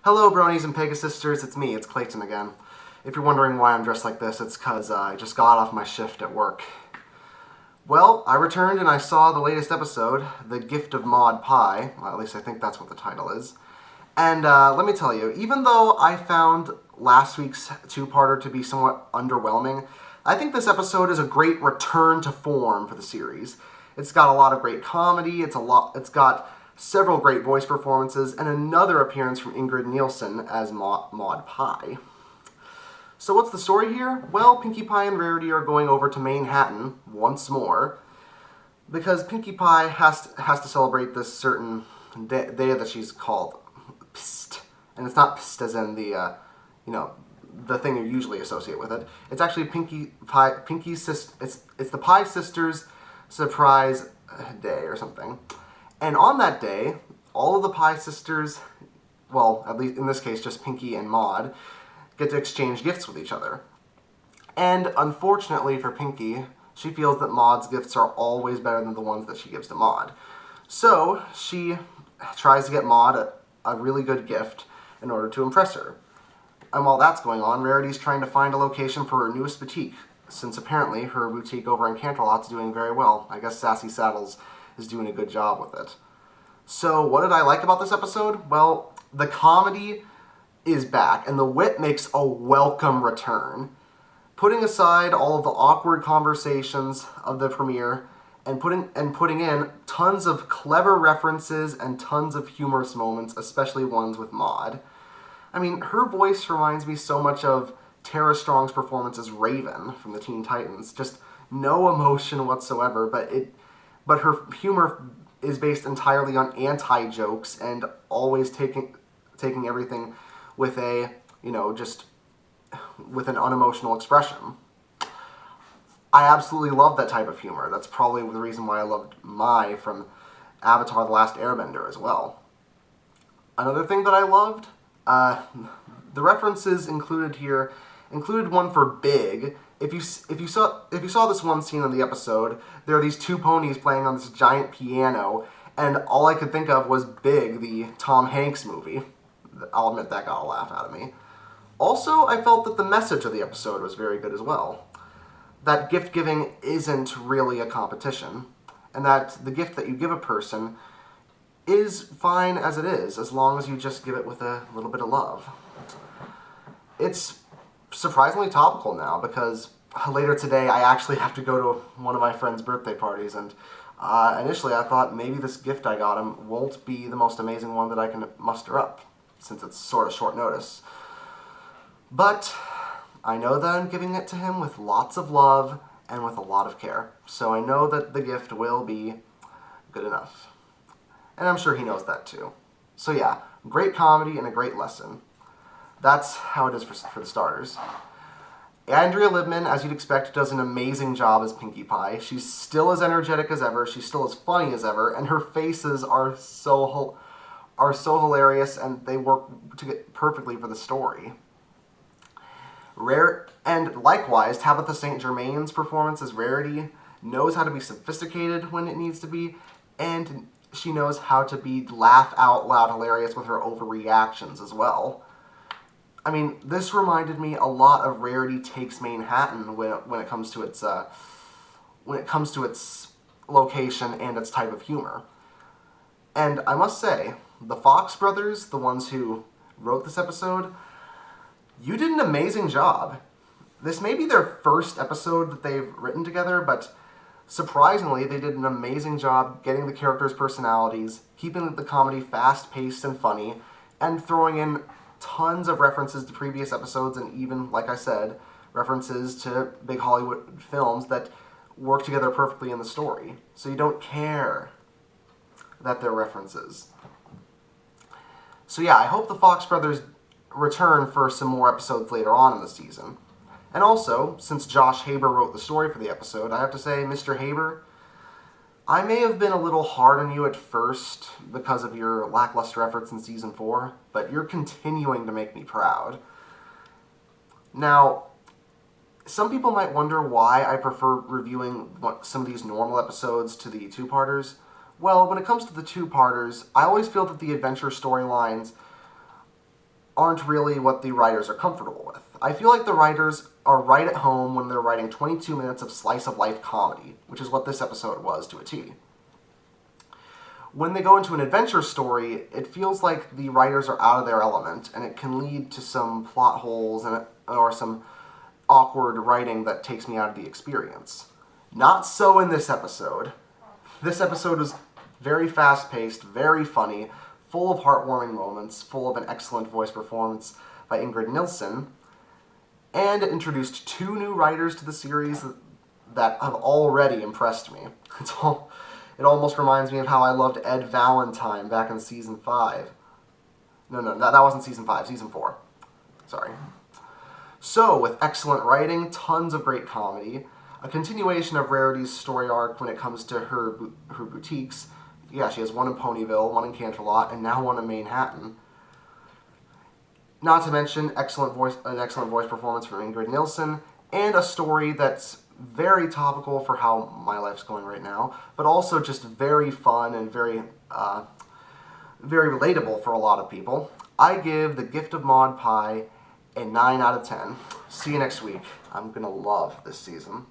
Hello, Bronies and Pegasisters, it's me, it's Clayton again. If you're wondering why I'm dressed like this, it's because I just got off my shift at work. Well, I returned and I saw the latest episode, The Gift of Maud Pie, well, at least I think that's what the title is. And let me tell you, even though I found last week's two-parter to be somewhat underwhelming, I think this episode is a great return to form for the series. It's got a lot of great comedy, it's got several great voice performances, and another appearance from Ingrid Nielsen as Maud Pie. So what's the story here? Well, Pinkie Pie and Rarity are going over to Manhattan once more because Pinkie Pie has to celebrate this certain day that she's called Psst. And it's not Psst as in the, the thing you usually associate with it. It's actually it's the Pie Sisters' surprise day or something. And on that day, all of the Pie Sisters, well, at least in this case, just Pinkie and Maud, get to exchange gifts with each other. And unfortunately for Pinkie, she feels that Maud's gifts are always better than the ones that she gives to Maud. So she tries to get Maud a really good gift in order to impress her. And while that's going on, Rarity's trying to find a location for her newest boutique, since apparently her boutique over in Canterlot's doing very well. I guess Sassy Saddles is doing a good job with it. So what did I like about this episode? Well, the comedy is back, and the wit makes a welcome return. Putting aside all of the awkward conversations of the premiere, and putting in tons of clever references and tons of humorous moments, especially ones with Maud. I mean, her voice reminds me so much of Tara Strong's performance as Raven from the Teen Titans. Just no emotion whatsoever, but her humor is based entirely on anti-jokes and always taking everything with a, just with an unemotional expression. I absolutely love that type of humor. That's probably the reason why I loved Mai from Avatar: The Last Airbender as well. Another thing that I loved, the references included here included one for Big. If you saw this one scene in the episode, there are these two ponies playing on this giant piano, and all I could think of was Big, the Tom Hanks movie. I'll admit that got a laugh out of me. Also, I felt that the message of the episode was very good as well. That gift giving isn't really a competition, and that the gift that you give a person is fine as it is, as long as you just give it with a little bit of love. It's surprisingly topical now, because later today I actually have to go to one of my friend's birthday parties, and initially I thought maybe this gift I got him won't be the most amazing one that I can muster up, since it's sort of short notice. But I know that I'm giving it to him with lots of love and with a lot of care, so I know that the gift will be good enough. And I'm sure he knows that too. So yeah, great comedy and a great lesson. That's how it is for the starters. Andrea Libman, as you'd expect, does an amazing job as Pinkie Pie. She's still as energetic as ever, she's still as funny as ever, and her faces are so hilarious, and they work perfectly for the story. And likewise, Tabitha St. Germain's performance as Rarity knows how to be sophisticated when it needs to be, and she knows how to be laugh-out-loud hilarious with her overreactions as well. I mean, this reminded me a lot of Rarity Takes Manhattan when it comes to its location and its type of humor. And I must say, the Fox brothers, the ones who wrote this episode, you did an amazing job. This may be their first episode that they've written together, but surprisingly, they did an amazing job getting the characters' personalities, keeping the comedy fast-paced and funny, and throwing in tons of references to previous episodes and even, like I said, references to big Hollywood films that work together perfectly in the story. So you don't care that they're references. So yeah, I hope the Fox brothers return for some more episodes later on in the season. And also, since Josh Haber wrote the story for the episode, I have to say, Mr. Haber, I may have been a little hard on you at first because of your lackluster efforts in Season 4, but you're continuing to make me proud. Now, some people might wonder why I prefer reviewing some of these normal episodes to the two-parters. Well, when it comes to the two-parters, I always feel that the adventure storylines aren't really what the writers are comfortable with. I feel like the writers are right at home when they're writing 22 minutes of slice-of-life comedy, which is what this episode was to a T. When they go into an adventure story, it feels like the writers are out of their element, and it can lead to some plot holes or some awkward writing that takes me out of the experience. Not so in this episode. This episode was very fast-paced, very funny, full of heartwarming moments, full of an excellent voice performance by Ingrid Nilsson, and it introduced 2 new writers to the series that have already impressed me. It almost reminds me of how I loved Ed Valentine back in Season 5. No, that wasn't Season 5, Season 4. Sorry. So, with excellent writing, tons of great comedy, a continuation of Rarity's story arc when it comes to her boutiques. Yeah, she has one in Ponyville, one in Canterlot, and now one in Manhattan. Not to mention an excellent voice performance from Ingrid Nilsson, and a story that's very topical for how my life's going right now, but also just very fun and very relatable for a lot of people. I give The Gift of Maud Pie a 9 out of 10. See you next week. I'm gonna love this season.